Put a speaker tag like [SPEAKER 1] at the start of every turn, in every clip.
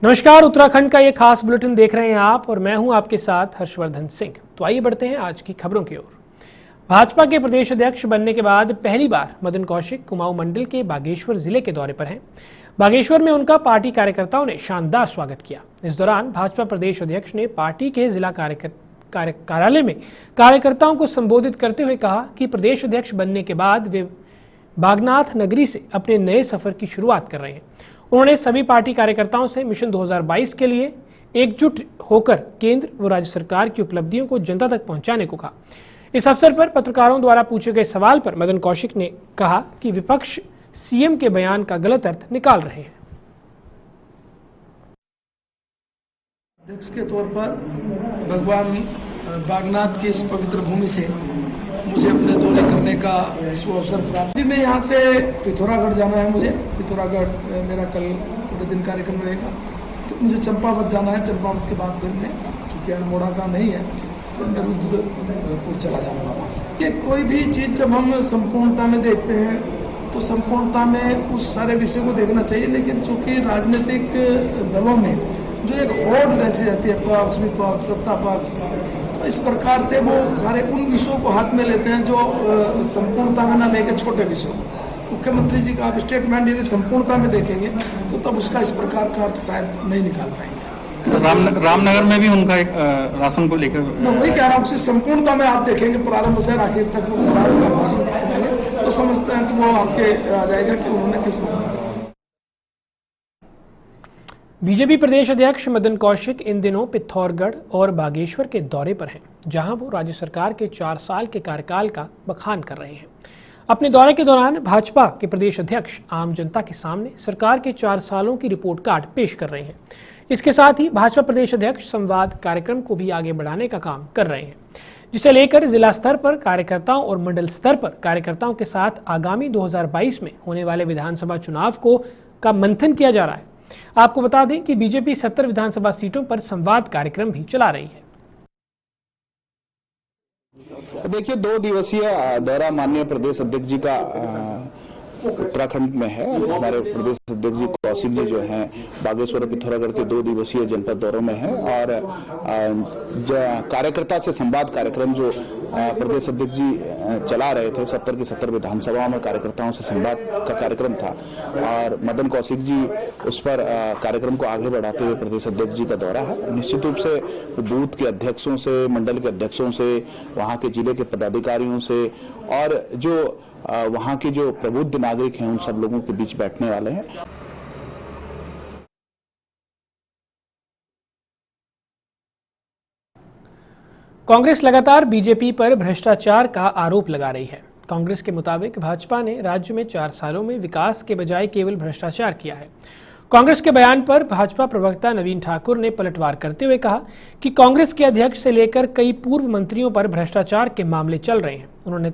[SPEAKER 1] नमस्कार, उत्तराखंड का ये खास बुलेटिन देख रहे हैं आप और मैं हूं आपके साथ हर्षवर्धन सिंह। तो आइए बढ़ते हैं आज की खबरों की ओर। भाजपा के प्रदेश अध्यक्ष बनने के बाद पहली बार मदन कौशिक कुमाऊं मंडल के बागेश्वर जिले के दौरे पर हैं। बागेश्वर में उनका पार्टी कार्यकर्ताओं ने शानदार स्वागत किया। इस दौरान भाजपा प्रदेश अध्यक्ष ने पार्टी के जिला कार्यालय में कार्यकर्ताओं को संबोधित करते हुए कहा कि प्रदेश अध्यक्ष बनने के बाद वे बागनाथ नगरी से अपने नए सफर की शुरुआत कर रहे हैं। उन्होंने सभी पार्टी कार्यकर्ताओं से मिशन 2022 के लिए एकजुट होकर केंद्र व राज्य सरकार की उपलब्धियों को जनता तक पहुंचाने को कहा। इस अवसर पर पत्रकारों द्वारा पूछे गए सवाल पर मदन कौशिक ने कहा कि विपक्ष सीएम के बयान का गलत अर्थ निकाल रहे हैं।
[SPEAKER 2] अध्यक्ष के तौर पर भगवान बागनाथ की इस पवित्र भूमि से मुझे अपने दौरे करने का सुअवसर प्राप्त। मैं यहाँ से पिथौरागढ़ जाना है। मुझे पिथौरागढ़ मेरा कल पूरे दिन कार्यक्रम रहेगा। तो मुझे चंपावत जाना है। चंपावत के बाद फिर मैं, चूँकि अल्मोड़ा का नहीं है, तो मैं रुद्रपुर चला जाऊँगा वहाँ से। कोई भी चीज़ जब हम संपूर्णता में देखते हैं तो संपूर्णता में उस सारे विषय को देखना चाहिए, लेकिन चूँकि राजनीतिक दलों में जो एक होड़ ऐसी रहती है, पक्ष विपक्ष सत्ता पक्ष, तो इस प्रकार से वो सारे उन विषयों को हाथ में लेते हैं जो संपूर्णता में ना लेके छोटे विषयों को। मुख्यमंत्री जी का आप स्टेटमेंट यदि संपूर्णता में देखेंगे तो तब उसका इस प्रकार का अर्थ शायद नहीं निकाल पाएंगे।
[SPEAKER 3] तो रामनगर में भी उनका एक राशन को लेकर
[SPEAKER 2] मैं वही कह रहा हूँ, संपूर्णता में आप देखेंगे प्रारंभ से आखिर तक वो प्रारंभ का भाषण सुनेंगे तो समझते हैं कि वो आपके आ जाएगा कि उन्होंने किस।
[SPEAKER 1] बीजेपी प्रदेश अध्यक्ष मदन कौशिक इन दिनों पिथौरागढ़ और बागेश्वर के दौरे पर हैं, जहां वो राज्य सरकार के 4 साल के कार्यकाल का बखान कर रहे हैं। अपने दौरे के दौरान भाजपा के प्रदेश अध्यक्ष आम जनता के सामने सरकार के 4 सालों की रिपोर्ट कार्ड पेश कर रहे हैं। इसके साथ ही भाजपा प्रदेश अध्यक्ष संवाद कार्यक्रम को भी आगे बढ़ाने का काम कर रहे हैं, जिसे लेकर जिला स्तर पर कार्यकर्ताओं और मंडल स्तर पर कार्यकर्ताओं के साथ आगामी 2022 में होने वाले विधानसभा चुनाव का मंथन किया जा रहा है। आपको बता दें कि बीजेपी 70 विधानसभा सीटों पर संवाद कार्यक्रम भी चला रही है।
[SPEAKER 4] देखिए, 2 दिवसीय दौरा माननीय प्रदेश अध्यक्ष जी का उत्तराखंड में है। हमारे प्रदेश अध्यक्ष जी कौशिक जी जो हैं बागेश्वर और पिथौरागढ़ के 2 दिवसीय जनपद दौरों में हैं और कार्यकर्ता से संवाद कार्यक्रम जो प्रदेश अध्यक्ष जी चला रहे थे, 70 की 70 विधानसभाओं में कार्यकर्ताओं से संवाद का कार्यक्रम था और मदन कौशिक जी उस पर कार्यक्रम को आगे बढ़ाते हुए प्रदेश अध्यक्ष जी का दौरा है। निश्चित रूप से बूथ के अध्यक्षों से, मंडल के अध्यक्षों से, वहाँ के जिले के पदाधिकारियों से और जो वहाँ के जो प्रबुद्ध नागरिक हैं उन सब लोगों के बीच बैठने वाले हैं।
[SPEAKER 1] कांग्रेस लगातार बीजेपी पर भ्रष्टाचार का आरोप लगा रही है। कांग्रेस के मुताबिक भाजपा ने राज्य में 4 सालों में विकास के बजाय केवल भ्रष्टाचार किया है। कांग्रेस के बयान पर भाजपा प्रवक्ता नवीन ठाकुर ने पलटवार करते हुए कहा कि कांग्रेस के अध्यक्ष से लेकर कई पूर्व मंत्रियों पर भ्रष्टाचार के मामले चल रहे हैं। उन्होंने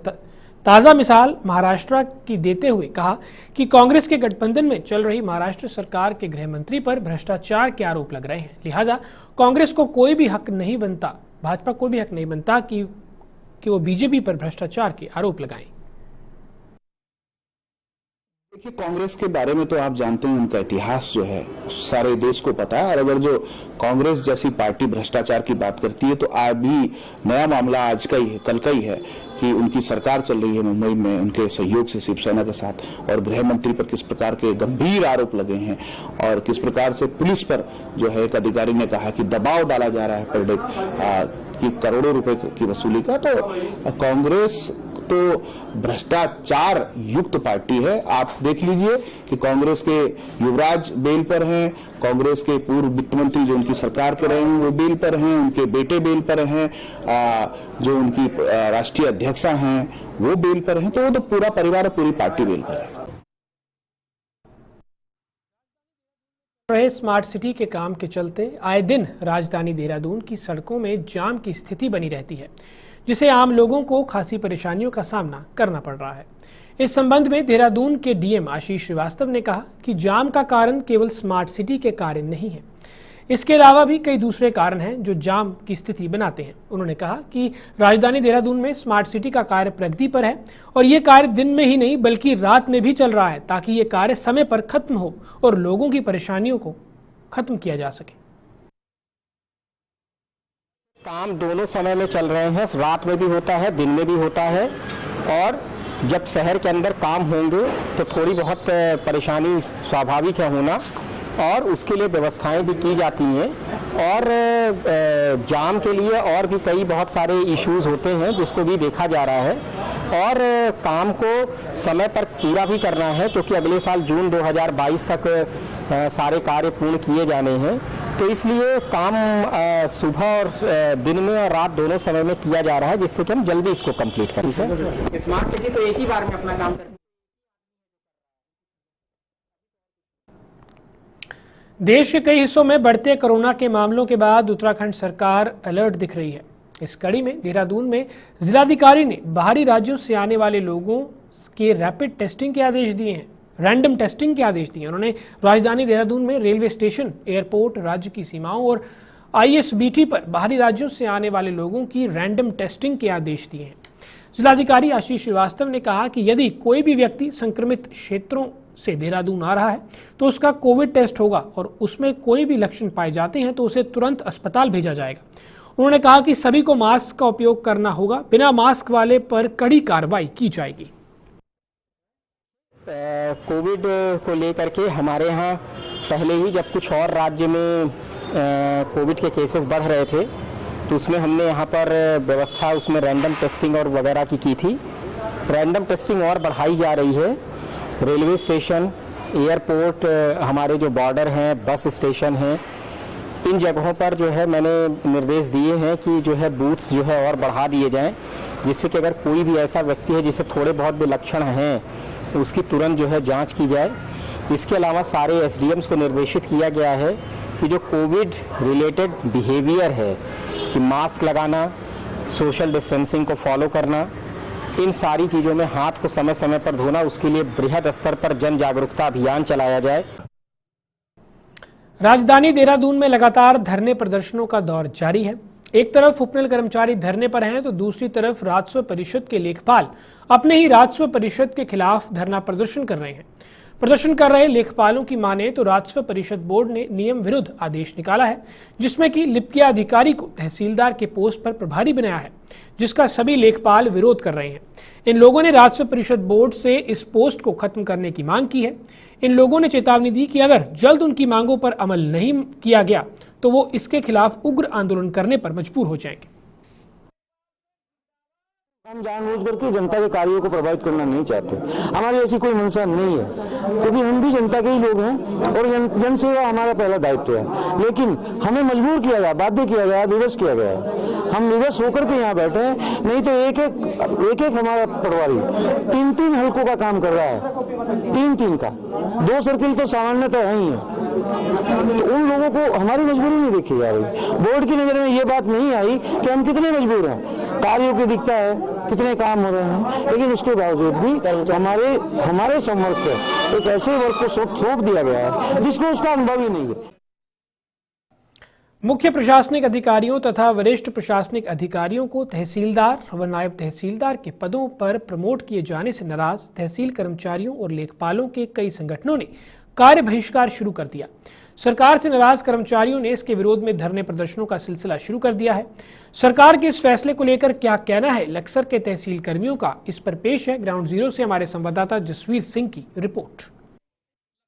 [SPEAKER 1] ताज़ा मिसाल महाराष्ट्र की देते हुए कहा कि कांग्रेस के गठबंधन में चल रही महाराष्ट्र सरकार के गृह मंत्री पर भ्रष्टाचार के आरोप लग रहे हैं। लिहाजा कांग्रेस को कोई भी हक नहीं बनता, भाजपा को भी हक नहीं बनता कि वो बीजेपी पर भ्रष्टाचार के आरोप लगाएं।
[SPEAKER 4] देखिए, कांग्रेस के बारे में तो आप जानते हैं, उनका इतिहास जो है सारे देश को पता है और अगर जो कांग्रेस जैसी पार्टी भ्रष्टाचार की बात करती है तो अभी नया मामला आज का ही, कल का ही है कि उनकी सरकार चल रही है मुंबई में उनके सहयोग से शिवसेना के साथ और गृह मंत्री पर किस प्रकार के गंभीर आरोप लगे हैं और किस प्रकार से पुलिस पर जो है एक अधिकारी ने कहा कि दबाव डाला जा रहा है पर डे कि करोड़ों रुपए की वसूली का। तो कांग्रेस तो भ्रष्टाचार युक्त पार्टी है। आप देख लीजिए कि कांग्रेस के युवराज बेल पर हैं, कांग्रेस के पूर्व वित्त मंत्री जो उनकी सरकार के रहे हैं वो बेल पर हैं, उनके बेटे बेल पर हैं, जो उनकी राष्ट्रीय अध्यक्षा हैं वो बेल पर हैं। तो वो तो पूरा परिवार, पूरी पार्टी बेल पर है।
[SPEAKER 1] रहे स्मार्ट सिटी के काम के चलते आए दिन राजधानी देहरादून की सड़कों में जाम की स्थिति बनी रहती है, जिसे आम लोगों को खासी परेशानियों का सामना करना पड़ रहा है। इस संबंध में देहरादून के डीएम आशीष श्रीवास्तव ने कहा कि जाम का कारण केवल स्मार्ट सिटी के कार्य नहीं है, इसके अलावा भी कई दूसरे कारण हैं जो जाम की स्थिति बनाते हैं। उन्होंने कहा कि राजधानी देहरादून में स्मार्ट सिटी का कार्य प्रगति पर है और ये कार्य दिन में ही नहीं बल्कि रात में भी चल रहा है, ताकि ये कार्य समय पर खत्म हो और लोगों की परेशानियों को खत्म किया जा सके।
[SPEAKER 5] काम दोनों समय में चल रहे हैं, रात में भी होता है, दिन में भी होता है, और जब शहर के अंदर काम होंगे तो थोड़ी बहुत परेशानी स्वाभाविक है होना, और उसके लिए व्यवस्थाएं भी की जाती हैं। और जाम के लिए और भी कई बहुत सारे इश्यूज होते हैं जिसको भी देखा जा रहा है, और काम को समय पर पूरा भी करना है, क्योंकि अगले साल जून 2022 तक सारे कार्य पूर्ण किए जाने हैं। तो इसलिए काम सुबह और दिन में और रात दोनों समय में किया जा रहा है, जिससे कि हम जल्दी इसको कंप्लीट करें। स्मार्ट सिटी तो एक ही बार में अपना काम करें।
[SPEAKER 1] देश के कई हिस्सों में बढ़ते कोरोना के मामलों के बाद उत्तराखंड सरकार अलर्ट दिख रही है। इस कड़ी में देहरादून में जिलाधिकारी ने बाहरी राज्यों से आने वाले लोगों के रैपिड टेस्टिंग के आदेश दिए हैं, रैंडम टेस्टिंग के आदेश दिए। उन्होंने राजधानी देहरादून में रेलवे स्टेशन, एयरपोर्ट, राज्य की सीमाओं और ISBT पर बाहरी राज्यों से आने वाले लोगों की रैंडम टेस्टिंग के आदेश दिए हैं। जिलाधिकारी आशीष श्रीवास्तव ने कहा कि यदि कोई भी व्यक्ति संक्रमित क्षेत्रों से देहरादून आ रहा है तो उसका कोविड टेस्ट होगा, और उसमें कोई भी लक्षण पाए जाते हैं तो उसे तुरंत अस्पताल भेजा जाएगा। उन्होंने कहा कि सभी को मास्क का उपयोग करना होगा, बिना मास्क वाले पर कड़ी कार्रवाई की जाएगी।
[SPEAKER 5] कोविड को लेकर के हमारे यहाँ पहले ही जब कुछ और राज्य में कोविड के केसेस बढ़ रहे थे तो उसमें हमने यहाँ पर व्यवस्था उसमें रैंडम टेस्टिंग और वगैरह की थी। रैंडम टेस्टिंग और बढ़ाई जा रही है। रेलवे स्टेशन, एयरपोर्ट, हमारे जो बॉर्डर हैं, बस स्टेशन हैं, इन जगहों पर जो है मैंने निर्देश दिए हैं कि जो है बूथ्स जो है और बढ़ा दिए जाएं, जिससे कि अगर कोई भी ऐसा व्यक्ति है जिसे थोड़े बहुत भी लक्षण हैं तो उसकी तुरंत जो है जांच की जाए। इसके अलावा सारे SDMs को निर्देशित किया गया है कि जो कोविड रिलेटेड बिहेवियर है कि मास्क लगाना, सोशल डिस्टेंसिंग को फॉलो करना, इन सारी चीज़ों में हाथ को समय समय पर धोना, उसके लिए बृहद स्तर पर जन जागरूकता अभियान चलाया जाए।
[SPEAKER 1] राजधानी देहरादून में लगातार धरने प्रदर्शनों का दौर जारी है। एक तरफ उपनल कर्मचारी धरने पर हैं तो दूसरी तरफ राजस्व परिषद के लेखपाल अपने ही राजस्व परिषद के खिलाफ धरना प्रदर्शन कर रहे हैं। प्रदर्शन कर रहे लेखपालों की माने तो राजस्व परिषद बोर्ड ने नियम विरुद्ध आदेश निकाला है, जिसमें कि लिपिका अधिकारी को तहसीलदार के पोस्ट पर प्रभारी बनाया है, जिसका सभी लेखपाल विरोध कर रहे हैं। इन लोगों ने राजस्व परिषद बोर्ड से इस पोस्ट को खत्म करने की मांग की है। इन लोगों ने चेतावनी दी कि अगर जल्द उनकी मांगों पर अमल नहीं किया गया तो वो इसके खिलाफ उग्र आंदोलन करने पर मजबूर हो जाएंगे।
[SPEAKER 6] हम जानबूझकर के जनता के कार्यों को प्रभावित करना नहीं चाहते। हमारी ऐसी कोई मंशा नहीं है, क्योंकि हम भी जनता के ही लोग हैं और जन सेवा हमारा पहला दायित्व है। लेकिन हमें मजबूर किया गया, बाध्य किया गया, विवश किया गया है। हम विवश होकर के यहाँ बैठे हैं, नहीं तो एक एक हमारा पटवारी 3-3 हल्कों का काम कर रहा है, 3-3 का। 2 सर्किल तो सामान्यतः है ही है। तो उन लोगों को हमारी मजबूरी नहीं देखी जा रही। बोर्ड की नजर में ये बात नहीं आई कि हम कितने मजबूर हैं। कार्यों की दिखता है कितने काम हो रहे हैं, लेकिन उसके बावजूद भी हमारे संवर्ग से एक ऐसे वर्ग को सौंप दिया गया है जिसको उसका अनुभव ही नहीं है।
[SPEAKER 1] मुख्य प्रशासनिक अधिकारियों तथा वरिष्ठ प्रशासनिक अधिकारियों को तहसीलदार व नायब तहसीलदार के पदों पर प्रमोट किए जाने से नाराज तहसील कर्मचारियों और लेखपालों के कई संगठनों ने कार्य बहिष्कार शुरू कर दिया। सरकार से नाराज कर्मचारियों ने इसके विरोध में धरने प्रदर्शनों का सिलसिला शुरू कर दिया है। सरकार के इस फैसले को लेकर क्या कहना है लक्सर के तहसील कर्मियों का, इस पर पेश है ग्राउंड जीरो से हमारे संवाददाता जसवीर सिंह की रिपोर्ट।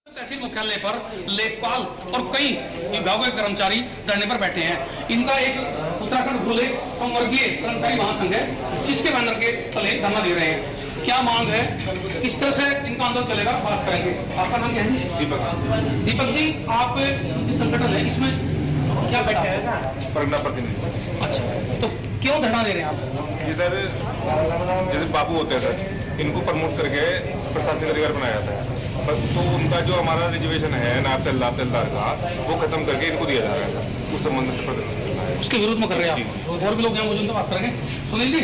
[SPEAKER 3] तहसील मुख्यालय पर लेखपाल और कई विभागों के कर्मचारी धरने पर बैठे हैं। इनका एक उत्तराखंड भूलेख संवर्गीय कर्मचारी महासंघ है, जिसके बैनर के तले धरना दे रहे हैं। क्या मांग है, किस तरह से इनका आंदोलन चलेगा, बात करेंगे। आपका नाम क्या है? दीपक जी, आप जिस संगठन है इसमें क्या बैठा है?
[SPEAKER 7] परगना प्रतिनिधि।
[SPEAKER 3] अच्छा, तो क्यों धरना दे रहे हैं आप?
[SPEAKER 7] जी सर, जैसे बाबू होते हैं सर, इनको प्रमोट करके प्रशासनिक अधिकारी बनाया जाता है, तो उनका जो हमारा रिजर्वेशन है नायब तहसीलदार का, वो खत्म करके इनको दिया जा रहा है। उस संबंध से प्रदर्शन
[SPEAKER 3] उसके विरोध में कर रहे हैं आप। और भी लोग यहाँ मौजूद हैं, बात करेंगे। सुनील जी,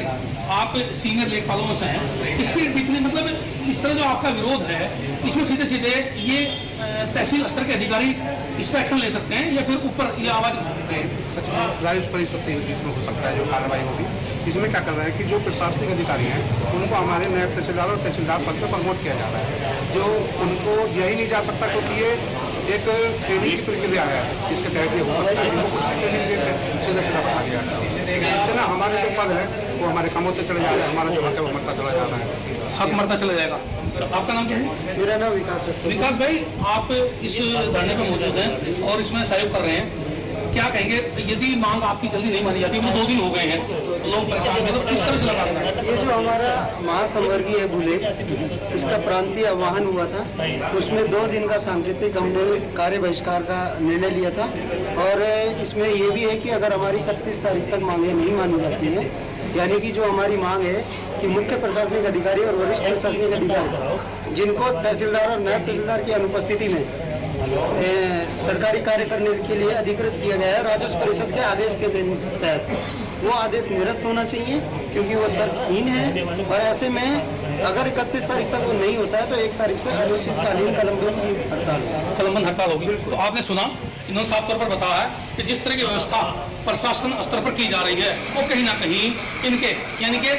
[SPEAKER 3] आप सीनियर लेखपालों में से हैं, इसके कितने मतलब इस तरह जो आपका विरोध है इसमें सीधे सीधे ये तहसील स्तर के अधिकारी इस पर एक्शन ले सकते हैं या फिर ऊपर ये आवाज?
[SPEAKER 8] राजस्व परिषद से इसमें हो सकता है जो कार्रवाई होगी। इसमें क्या कर रहा है कि जो प्रशासनिक अधिकारी हैं उनको हमारे नायब तहसीलदार और तहसीलदार पद पर प्रमोट किया जा रहा है, जो उनको यही नहीं जा सकता क्योंकि ये एक ट्रेनिंग की प्रक्रिया है जिसके तहत ये हो सकता है। इनको कुछ ट्रेनिंग देते हैं, सीधा सीधा बता दिया इससे ना हमारे जो पद है वो हमारे कम होते चले जा रहे हैं, हमारा जो हक है वो मरता चला जा रहा है,
[SPEAKER 3] सब मरता चला जाएगा। आपका नाम क्या है?
[SPEAKER 8] मेरा नाम विकास है।
[SPEAKER 3] विकास भाई, आप इस धरने पर मौजूद हैं और इसमें सहयोग कर रहे हैं, क्या कहेंगे? यदि मांग आपकी जल्दी नहीं मानी जाती, वो 2 दिन हो गए हैं, लोग परेशान हैं, तो किस तरह से लगा रहे हैं?
[SPEAKER 9] ये जो हमारा महासंवर्गीय है बुले, इसका प्रांतीय आह्वान हुआ था, उसमें 2 दिन का सांकेतिक हमने कार्य बहिष्कार का निर्णय लिया था। और इसमें ये भी है कि अगर हमारी 31 तारीख तक मांगे नहीं मानी जाती हैं, यानी कि जो हमारी मांग है कि मुख्य प्रशासनिक अधिकारी और वरिष्ठ प्रशासनिक अधिकारी जिनको तहसीलदार और नायब तहसीलदार की अनुपस्थिति में सरकारी कार्य करने के लिए अधिकृत किया गया है राजस्व परिषद के आदेश के तहत, वो आदेश निरस्त होना चाहिए क्योंकि वो तर्कहीन है। और ऐसे में अगर 31 तारीख तक वो नहीं होता है तो 1 तारीख से अनिश्चितकालीन कलमबंद हड़ताल
[SPEAKER 3] होगी। तो आपने सुना, इन्होंने साफ तौर पर बताया है कि जिस तरह की व्यवस्था प्रशासन स्तर पर की जा रही है वो कहीं ना कहीं इनके यानी कि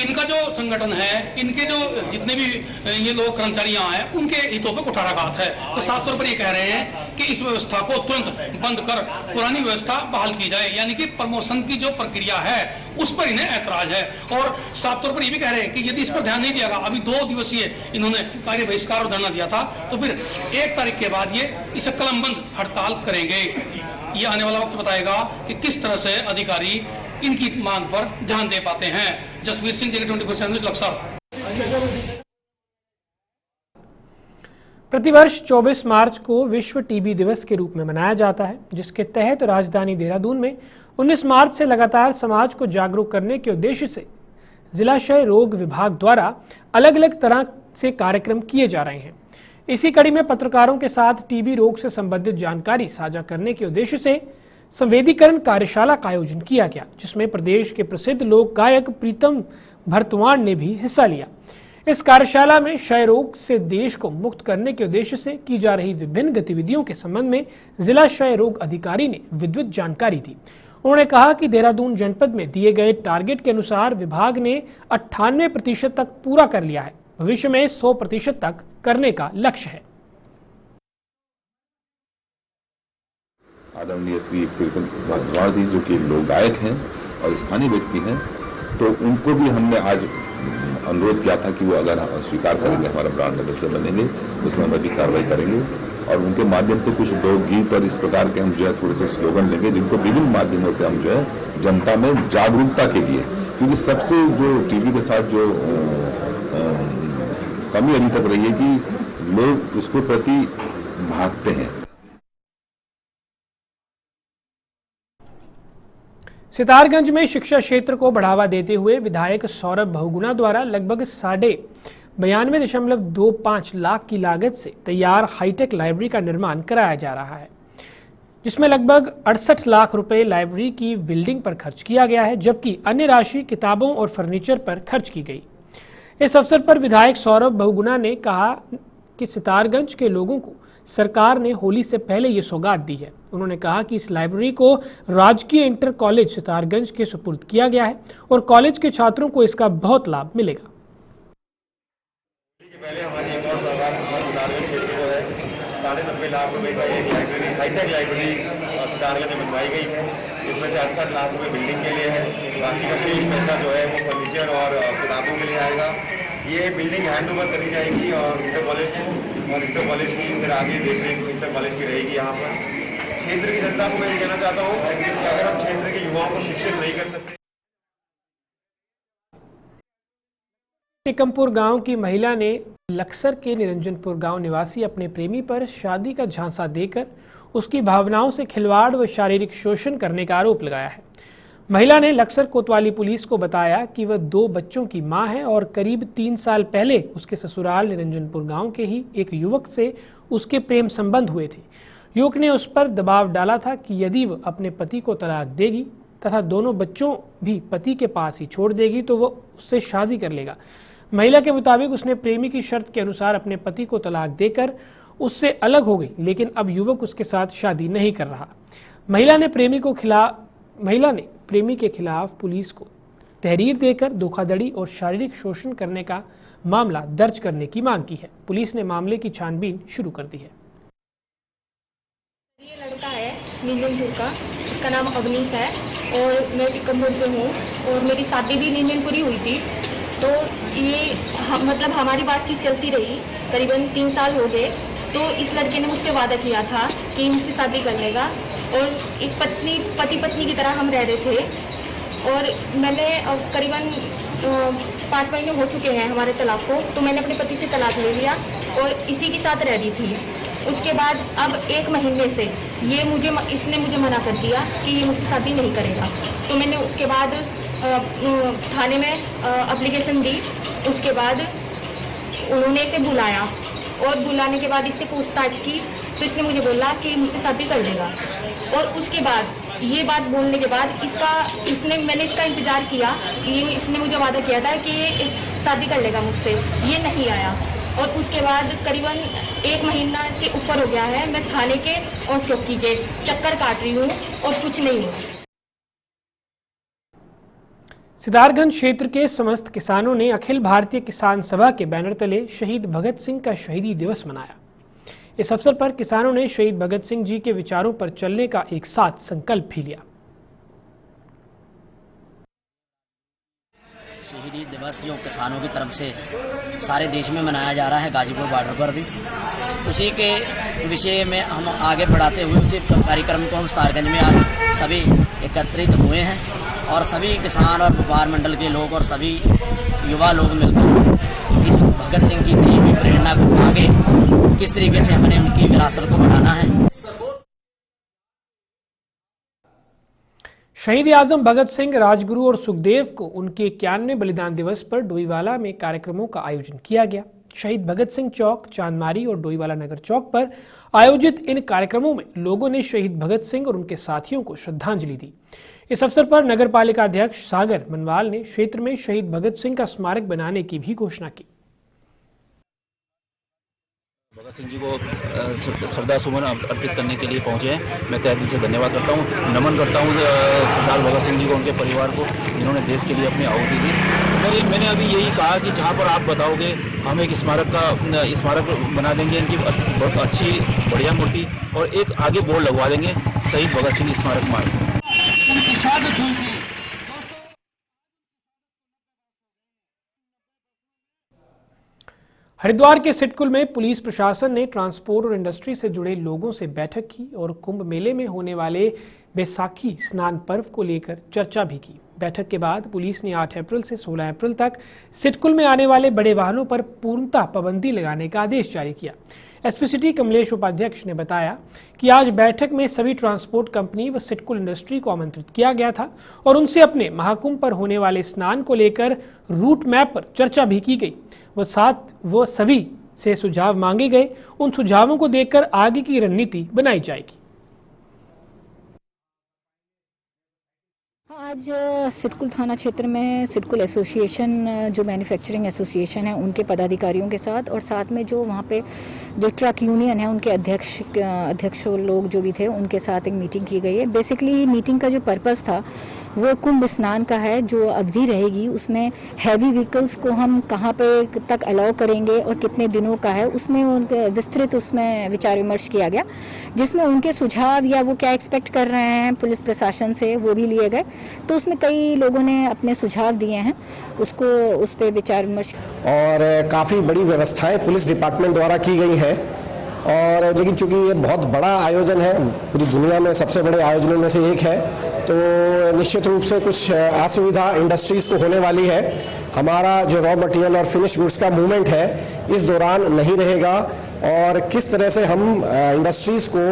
[SPEAKER 3] इनका जो संगठन है, इनके जो जितने भी ये लोग कर्मचारी यहाँ हैं, उनके हितों पर कुठाराघात है। तो साफ तौर पर ये कह रहे हैं कि इस व्यवस्था को तुरंत बंद कर पुरानी व्यवस्था बहाल की जाए, यानी कि प्रमोशन की जो प्रक्रिया है उस पर इन्हें ऐतराज है। और साफ तौर पर ये भी कह रहे हैं कि यदि इस पर ध्यान नहीं दिया गया, अभी 2 दिवसीय इन्होंने कार्य बहिष्कार और धरना दिया था, तो फिर 1 तारीख के बाद ये इसे कलमबंद हड़ताल करेंगे। ये आने वाला वक्त बताएगा कि किस तरह से अधिकारी इनकी मांग पर ध्यान दे पाते हैं। Jasvir Singh, JK24 news, Laksar.
[SPEAKER 1] प्रतिवर्ष 24 मार्च को विश्व टीबी दिवस के रूप में मनाया जाता है, जिसके तहत राजधानी देहरादून में 19 मार्च से लगातार समाज को जागरूक करने के उद्देश्य से जिला क्षय रोग विभाग द्वारा अलग अलग तरह से कार्यक्रम किए जा रहे हैं। इसी कड़ी में पत्रकारों के साथ टीबी रोग से संबंधित जानकारी साझा करने के उद्देश्य से संवेदीकरण कार्यशाला का आयोजन किया गया, जिसमें प्रदेश के प्रसिद्ध लोक गायक प्रीतम भरतवाण ने भी हिस्सा लिया। इस कार्यशाला में क्षय रोग से देश को मुक्त करने के उद्देश्य से की जा रही विभिन्न गतिविधियों के संबंध में जिला क्षय रोग अधिकारी ने विद्युत जानकारी दी। उन्होंने कहा कि देहरादून जनपद में दिए गए टारगेट के अनुसार विभाग ने 98% तक पूरा कर लिया है। भविष्य में 100% तक करने का लक्ष्य है।
[SPEAKER 10] आदरणीय श्री प्रीतम भरतवाण जी, जो कि लोक गायक हैं और स्थानीय व्यक्ति हैं, तो उनको भी हमने आज अनुरोध किया था कि वो अगर स्वीकार करेंगे, हमारा ब्रांड एम्बेसडर बनेंगे, उसमें हम भी कार्रवाई करेंगे और उनके माध्यम से कुछ लोक गीत और इस प्रकार के हम जो है थोड़े से स्लोगन लेंगे, जिनको विभिन्न माध्यमों से हम जो है जनता में जागरूकता के लिए, क्योंकि सबसे जो टीबी के साथ जो कमी अभी तक रही है कि लोग उसको प्रति भागते हैं।
[SPEAKER 1] सितारगंज में शिक्षा क्षेत्र को बढ़ावा देते हुए विधायक सौरभ बहुगुणा द्वारा लगभग 92.25 लाख की लागत से तैयार हाईटेक लाइब्रेरी का निर्माण कराया जा रहा है, जिसमें लगभग 68 लाख रुपए लाइब्रेरी की बिल्डिंग पर खर्च किया गया है, जबकि अन्य राशि किताबों और फर्नीचर पर खर्च की गई। इस अवसर पर विधायक सौरभ बहुगुणा ने कहा कि सितारगंज के लोगों को सरकार ने होली से पहले ये सौगात दी है। उन्होंने कहा कि इस लाइब्रेरी को राजकीय इंटर कॉलेज सितारगंज के सुपुर्द किया गया है और कॉलेज के छात्रों को इसका बहुत लाभ मिलेगा।
[SPEAKER 11] पहले हमारी एक और सौगात सितारगंज क्षेत्र को है 90.5 लाख रुपए का एक लाइब्रेरी, हाईटेक लाइब्रेरी सितारगंज में बनवाई गई है। इसमें से 68 लाख रुपए बिल्डिंग के लिए है, बाकी का शेष पैसा जो है वो फर्नीचर और किताबों के लिए आएगा। ये बिल्डिंग हैंड ओवर करी जाएगी और इंटर कॉलेज की फिर आगे देखरेख इंटर कॉलेज की रहेगी। यहाँ पर क्षेत्र की जनता को मैं ये कहना चाहता हूँ कि अगर हम क्षेत्र के युवाओं को शिक्षित नहीं कर सकते।
[SPEAKER 1] टिकमपुर गांव की महिला ने लक्सर के निरंजनपुर गांव निवासी अपने प्रेमी पर शादी का झांसा देकर उसकी भावनाओं से खिलवाड़ व शारीरिक शोषण करने का आरोप लगाया है। महिला ने लक्सर कोतवाली पुलिस को बताया कि वह 2 बच्चों की मां है और करीब 3 साल पहले उसके ससुराल निरंजनपुर गांव के ही एक युवक से उसके प्रेम संबंध हुए थे। युवक ने उस पर दबाव डाला था कि यदि वह अपने पति को तलाक देगी तथा दोनों बच्चों भी पति के पास ही छोड़ देगी तो वह उससे शादी कर लेगा। महिला के मुताबिक उसने प्रेमी की शर्त के अनुसार अपने पति को तलाक देकर उससे अलग हो गई, लेकिन अब युवक उसके साथ शादी नहीं कर रहा। महिला ने प्रेमी के खिलाफ पुलिस को तहरीर देकर धोखाधड़ी और शारीरिक शोषण करने का मामला दर्ज करने की मांग की है। पुलिस ने मामले की छानबीन शुरू कर दी है।
[SPEAKER 12] नीलमपुर का, उसका नाम अवनीश है और मैं टिकमपुर से हूँ और मेरी शादी भी नीलमपुर ही हुई थी। तो ये मतलब हमारी बातचीत चलती रही, करीबन 3 साल हो गए। तो इस लड़के ने मुझसे वादा किया था कि मुझसे शादी कर लेगा और एक पति पत्नी की तरह हम रह रहे थे। और मैंने करीबन 5 महीने हो चुके हैं हमारे तलाक को, तो मैंने अपने पति से तलाक ले लिया और इसी के साथ रह रही थी। उसके बाद अब 1 महीने से इसने मुझे मना कर दिया कि ये मुझसे शादी नहीं करेगा। तो मैंने उसके बाद थाने में एप्लीकेशन दी। उसके बाद उन्होंने इसे बुलाया और बुलाने के बाद इससे पूछताछ की तो इसने मुझे बोला कि मुझसे शादी कर लेगा। और उसके बाद ये बात बोलने के बाद मैंने इसका इंतज़ार किया कि इसने मुझे वादा किया था कि ये शादी कर लेगा मुझसे, ये नहीं आया। और उसके बाद करीबन 1 महीना से ऊपर हो गया है, मैं थाने के और चौकी के चक्कर काट रही हूँ और कुछ नहीं हुआ।
[SPEAKER 1] सिद्धार्थगंज क्षेत्र के समस्त किसानों ने अखिल भारतीय किसान सभा के बैनर तले शहीद भगत सिंह का शहीदी दिवस मनाया। इस अवसर पर किसानों ने शहीद भगत सिंह जी के विचारों पर चलने का एक साथ संकल्प भी लिया।
[SPEAKER 13] शहीदी दिवस जो किसानों की तरफ से सारे देश में मनाया जा रहा है, गाजीपुर बॉर्डर पर भी उसी के विषय में हम आगे बढ़ाते हुए उसी कार्यक्रम को हम सिद्धार्थगंज में आज सभी एकत्रित हुए हैं और सभी किसान और व्यापार मंडल के लोग और सभी युवा लोग मिलकर इस भगत सिंह की दी हुई प्रेरणा को आगे किस तरीके से हमने उनकी विरासत को बढ़ाना है।
[SPEAKER 1] शहीद आजम भगत सिंह, राजगुरु और सुखदेव को उनके 91वें बलिदान दिवस पर डोईवाला में कार्यक्रमों का आयोजन किया गया। शहीद भगत सिंह चौक, चांदमारी और डोईवाला नगर चौक पर आयोजित इन कार्यक्रमों में लोगों ने शहीद भगत सिंह और उनके साथियों को श्रद्धांजलि दी। इस अवसर पर नगर पालिका अध्यक्ष सागर मनवाल ने क्षेत्र में शहीद भगत सिंह का स्मारक बनाने की भी घोषणा की।
[SPEAKER 14] भगत सिंह जी को श्रद्धा सुमन अर्पित करने के लिए पहुंचे हैं। मैं तहे दिल से धन्यवाद करता हूं, नमन करता हूं सरदार भगत सिंह जी को, उनके परिवार को, जिन्होंने देश के लिए अपनी आहुति दी। मैंने अभी यही कहा कि जहां पर आप बताओगे हम एक स्मारक बना देंगे, इनकी बहुत अच्छी बढ़िया मूर्ति और एक आगे बोर्ड लगवा देंगे शहीद भगत सिंह स्मारक मार्ग।
[SPEAKER 1] हरिद्वार के सिडकुल में पुलिस प्रशासन ने ट्रांसपोर्ट और इंडस्ट्री से जुड़े लोगों से बैठक की और कुंभ मेले में होने वाले बैसाखी स्नान पर्व को लेकर चर्चा भी की। बैठक के बाद पुलिस ने 8 अप्रैल से 16 अप्रैल तक सिडकुल में आने वाले बड़े वाहनों पर पूर्णतः पाबंदी लगाने का आदेश जारी किया। एसपी सिटी कमलेश उपाध्यक्ष ने बताया कि आज बैठक में सभी ट्रांसपोर्ट कंपनी व सिडकुल इंडस्ट्री को आमंत्रित किया गया था और उनसे अपने महाकुंभ पर होने वाले स्नान को लेकर रूट मैप पर चर्चा भी की गई। वो सभी से सुझाव मांगे गए। उन सुझावों को देखकर आगे की रणनीति बनाई जाएगी।
[SPEAKER 15] आज सिडकुल थाना क्षेत्र में सिडकुल एसोसिएशन जो मैन्युफैक्चरिंग एसोसिएशन है उनके पदाधिकारियों के साथ और साथ में जो वहाँ पे जो ट्रक यूनियन है उनके अध्यक्ष लोग जो भी थे उनके साथ एक मीटिंग की गई है। बेसिकली मीटिंग का जो पर्पस था वो कुंभ स्नान का है। जो अवधि रहेगी उसमें हैवी व्हीकल्स को हम कहाँ पे तक अलाउ करेंगे और कितने दिनों का है, उसमें उनके विस्तृत उसमें विचार विमर्श किया गया, जिसमें उनके सुझाव या वो क्या एक्सपेक्ट कर रहे हैं पुलिस प्रशासन से वो भी लिए गए। तो उसमें कई लोगों ने अपने सुझाव दिए हैं, उस पर विचार विमर्श
[SPEAKER 16] और काफ़ी बड़ी व्यवस्थाएं पुलिस डिपार्टमेंट द्वारा की गई है। और लेकिन चूंकि ये बहुत बड़ा आयोजन है, पूरी दुनिया में सबसे बड़े आयोजनों में से एक है, तो निश्चित रूप से कुछ असुविधा इंडस्ट्रीज़ को होने वाली है। हमारा जो रॉ मटेरियल और फिनिश गुड्स का मूवमेंट है इस दौरान नहीं रहेगा और किस तरह से हम इंडस्ट्रीज़ को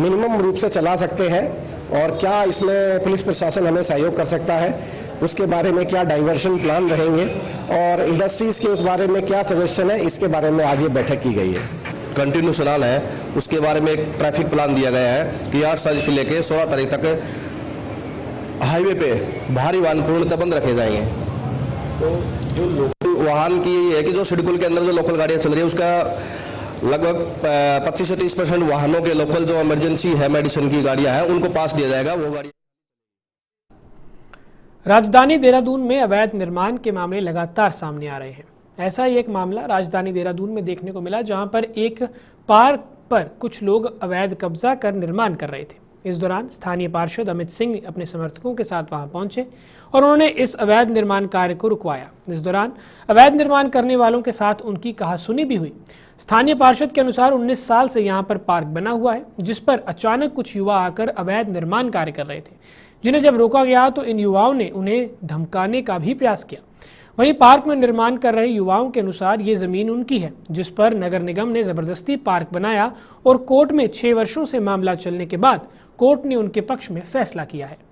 [SPEAKER 16] मिनिमम रूप से चला सकते हैं और क्या इसमें पुलिस प्रशासन हमें सहयोग कर सकता है, उसके बारे में क्या डाइवर्शन प्लान रहेंगे और इंडस्ट्रीज़ के उस बारे में क्या सजेशन है, इसके बारे में आज ये बैठक की गई है।
[SPEAKER 17] कंटिन्यू चलान है उसके बारे में एक ट्रैफिक प्लान दिया गया है कि 8 तारीख से लेकर 16 तारीख तक हाईवे पे भारी वाहन पूर्णतः बंद रखे जाएंगे। तो जो लोकल वाहन की ये है कि जो सिडकुल के अंदर जो लोकल गाड़ियाँ चल रही है उसका लगभग 25 से 30% वाहनों के लोकल जो इमरजेंसी है मेडिसिन की गाड़ियाँ हैं उनको पास दिया जाएगा। वो गाड़ी
[SPEAKER 1] राजधानी देहरादून में अवैध निर्माण के मामले लगातार सामने आ रहे हैं। ऐसा ही एक मामला राजधानी देहरादून में देखने को मिला, जहां पर एक पार्क पर कुछ लोग अवैध कब्जा कर निर्माण कर रहे थे। इस दौरान स्थानीय पार्षद अमित सिंह अपने समर्थकों के साथ वहां पहुंचे और उन्होंने इस अवैध निर्माण कार्य को रुकवाया। इस दौरान अवैध निर्माण करने वालों के साथ उनकी कहासुनी भी हुई। स्थानीय पार्षद के अनुसार 19 साल से यहां पर पार्क बना हुआ है, जिस पर अचानक कुछ युवा आकर अवैध निर्माण कार्य कर रहे थे, जिन्हें जब रोका गया तो इन युवाओं ने उन्हें धमकाने का भी प्रयास किया। वहीं पार्क में निर्माण कर रहे युवाओं के अनुसार ये जमीन उनकी है, जिस पर नगर निगम ने जबरदस्ती पार्क बनाया और कोर्ट में 6 वर्षों से मामला चलने के बाद कोर्ट ने उनके पक्ष में फैसला किया है।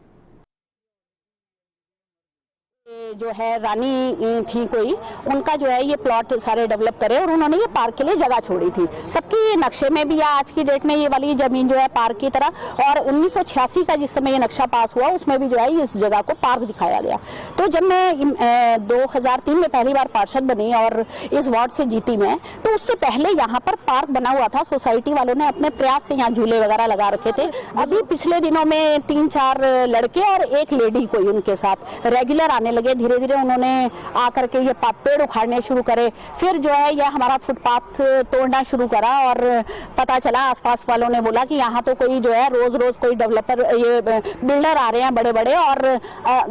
[SPEAKER 18] जो है रानी थी कोई, उनका जो है ये प्लॉट सारे डेवलप करे और उन्होंने ये पार्क के लिए जगह छोड़ी थी। सबकी नक्शे में भी आज की डेट में ये वाली जमीन जो है पार्क की तरह, और 1986 का जिस समय ये नक्शा पास हुआ उसमें भी जो है इस जगह को पार्क दिखाया गया। तो जब मैं 2003 में पहली बार पार्षद बनी और इस वार्ड से जीती मैं, तो उससे पहले यहाँ पर पार्क बना हुआ था। सोसाइटी वालों ने अपने प्रयास से यहाँ झूले वगैरह लगा रखे थे। अभी पिछले दिनों में 3-4 लड़के और एक लेडी कोई उनके साथ रेगुलर आने लगे। धीरे धीरे उन्होंने आकर के ये पेड़ उखाड़ने शुरू करे। फिर जो है ये हमारा फुटपाथ तोड़ना शुरू करा और पता चला, आसपास वालों ने बोला कि यहाँ तो कोई जो है रोज रोज कोई डेवलपर ये बिल्डर आ रहे हैं बड़े बड़े और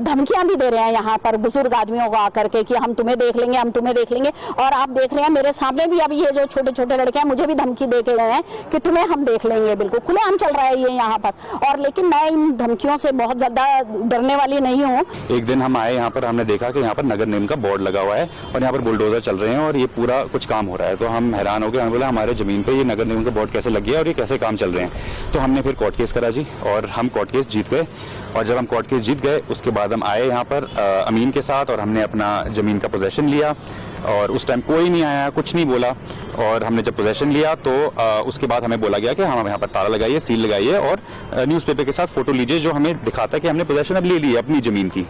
[SPEAKER 18] धमकियां भी दे रहे हैं यहाँ पर बुजुर्ग आदमियों को आकर के कि हम तुम्हें देख लेंगे, हम तुम्हें देख लेंगे। और आप देख रहे हैं मेरे सामने भी अब ये जो छोटे छोटे लड़के हैं मुझे भी धमकी दे के गए हैं कि तुम्हें हम देख लेंगे। बिल्कुल खुलेआम चल रहा है ये यहाँ पर। और लेकिन मैं इन धमकियों से बहुत ज्यादा डरने वाली नहीं हूँ।
[SPEAKER 19] एक दिन हम आए यहाँ पर, हमने देखा कि यहाँ पर नगर निगम का बोर्ड लगा हुआ है और यहाँ पर बुलडोजर चल रहे हैं और ये पूरा कुछ काम हो रहा है। तो हम हैरान हो गए, हमें बोला हमारे जमीन पे ये नगर निगम का बोर्ड कैसे लग गया और ये कैसे काम चल रहे हैं। तो हमने फिर कोर्ट केस करा जी और हम कोर्ट केस जीत गए। और जब हम कोर्ट केस जीत गए उसके बाद हम आए यहाँ पर अमीन के साथ और हमने अपना जमीन का पोजेशन लिया। और उस टाइम कोई नहीं आया, कुछ नहीं बोला। और हमने जब पोजेशन लिया तो उसके बाद हमें बोला गया कि हम यहाँ पर ताला लगाइए, सील लगाइए और न्यूज़पेपर के साथ फोटो लीजिए जो हमें दिखाता है कि हमने पोजेशन अब ले ली है अपनी जमीन की।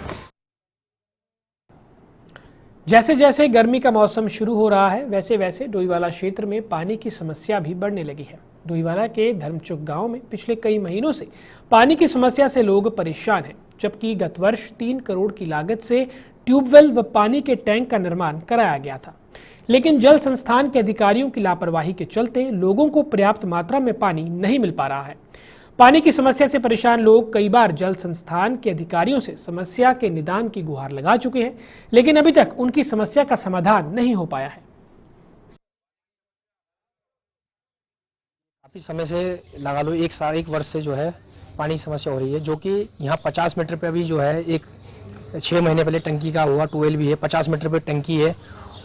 [SPEAKER 1] जैसे जैसे गर्मी का मौसम शुरू हो रहा है वैसे वैसे डोईवाला क्षेत्र में पानी की समस्या भी बढ़ने लगी है। डोईवाला के धर्मचुक गांव में पिछले कई महीनों से पानी की समस्या से लोग परेशान हैं, जबकि गत वर्ष 3 करोड़ की लागत से ट्यूबवेल व पानी के टैंक का निर्माण कराया गया था। लेकिन जल संस्थान के अधिकारियों की लापरवाही के चलते लोगों को पर्याप्त मात्रा में पानी नहीं मिल पा रहा है। पानी की समस्या से परेशान लोग कई बार जल संस्थान के अधिकारियों से समस्या के निदान की गुहार लगा चुके हैं, लेकिन अभी तक उनकी समस्या का समाधान नहीं हो पाया है।
[SPEAKER 20] काफ़ी समय से लगा लो एक वर्ष से जो है पानी की समस्या हो रही है, जो कि यहाँ 50 मीटर पे अभी जो है एक 6 महीने पहले टंकी का हुआ ट्यूबवेल भी है, 50 मीटर पे टंकी है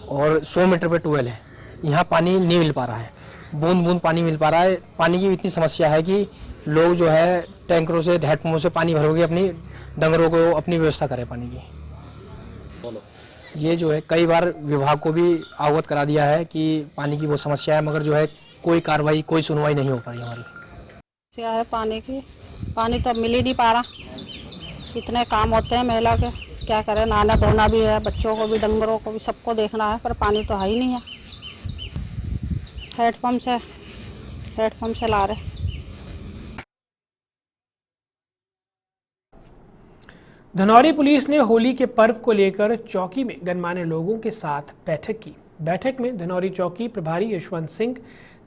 [SPEAKER 20] और 100 मीटर पे ट्यूबवेल है। यहाँ पानी नहीं मिल पा रहा है, बूंद बूंद पानी मिल पा रहा है। पानी की इतनी समस्या है कि लोग जो है टैंकरों से हैंडपंपों से पानी भरोगे अपनी डंगरों को अपनी व्यवस्था करें पानी की। ये जो है कई बार विभाग को भी अवगत करा दिया है कि पानी की वो समस्या है, मगर जो है कोई कार्रवाई कोई सुनवाई नहीं हो पा रही हमारी।
[SPEAKER 21] समस्या है पानी की, पानी तो मिल ही नहीं पा रहा। इतने काम होते हैं महिला के, क्या करें, नहाना धोना भी है, बच्चों को भी डंगरों को भी सबको देखना है, पर पानी तो है ही नहीं है। हैंडपंप से ला रहे।
[SPEAKER 1] धनौरी पुलिस ने होली के पर्व को लेकर चौकी में गणमान्य लोगों के साथ बैठक की। बैठक में धनौरी चौकी प्रभारी यशवंत सिंह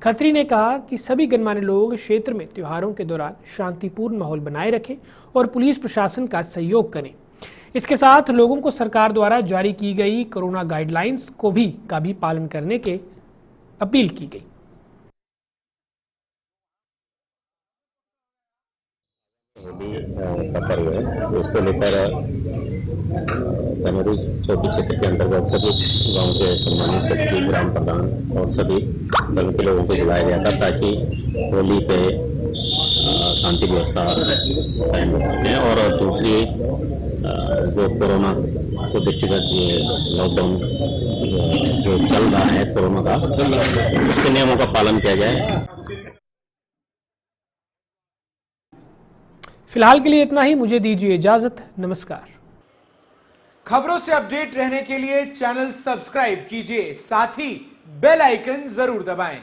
[SPEAKER 1] खत्री ने कहा कि सभी गणमान्य लोग क्षेत्र में त्योहारों के दौरान शांतिपूर्ण माहौल बनाए रखें और पुलिस प्रशासन का सहयोग करें। इसके साथ लोगों को सरकार द्वारा जारी की गई कोरोना गाइडलाइंस को भी पालन करने की अपील की गई।
[SPEAKER 22] का पर्व है, उसको लेकर धनौरी चौकी क्षेत्र के अंतर्गत सभी गांव के सम्मानित व्यक्ति, ग्राम प्रधान और सभी धर्म के लोगों को बुलाया गया था ताकि होली पे शांति व्यवस्था कायम रख सकें। और दूसरी जो कोरोना को दृष्टिगत ये लॉकडाउन जो चल रहा है कोरोना का, उसके नियमों का पालन किया जाए।
[SPEAKER 1] फिलहाल के लिए इतना ही, मुझे दीजिए इजाजत। नमस्कार।
[SPEAKER 23] खबरों से अपडेट रहने के लिए चैनल सब्सक्राइब कीजिए, साथ ही बेल आइकन जरूर दबाएं।